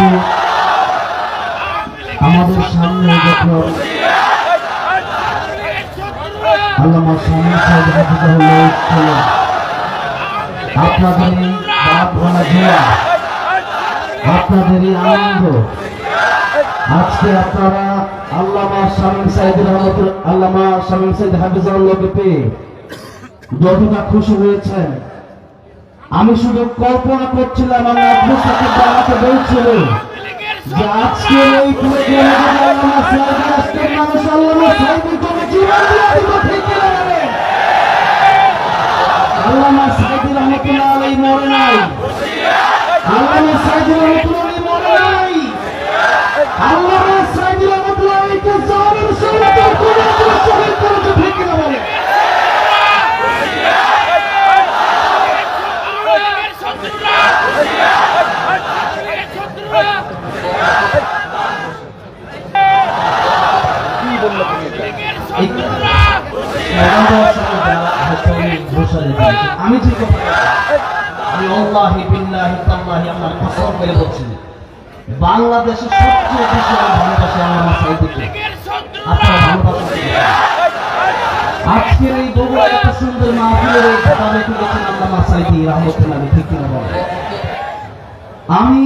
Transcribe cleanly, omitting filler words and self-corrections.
আজকে আমাদের সামনে যখন আল্লামা শামীম সাহেব হাফিজাহুল্লাহ ছিলেন, আপনাদেরই বাপ ভরা জোয়া, আপনাদেরই আনন্দ, আজকে আপনারা আল্লামা শামীম সাহেব হাফিজাহুল্লাহকে পেয়ে যতটা খুশি হয়েছেন, আমি শুধু কল্পনা করছিলাম। আমি আব্দুল সাকিব আমাকে বলছিল যে আজকের এই প্রোগ্রামে আল্লামা সাহেব আজকের মানুষ আল্লামা সাহেবের জন্য জীবন দিয়ে দিব, ঠিক কিনা বলেন? আল্লামা সাহেব রহমাতুল্লাহ আলাইহি মরে নাই, আল্লামা সাহেব রহমাতুল্লাহ আলাইহি মরে নাই, আল্লামা সাহেব রহমাতুল্লাহ আলাইহিকে জালিম সরকার করে শহীদ করেছে, ঠিক কিনা বলেন? আমি যে বাংলাদেশের সবচেয়ে বেশি ভালোবাসে আল্লামা সাইদকে। আপনারা ভালোবাসেন। আজকের এই বগুড়া এত সুন্দর মাহফিলের এই ঘটনা রেখে গেছেন আল্লামা সাইদি রহমতুল্লাহ, ঠিক কিনা বলেন? আমি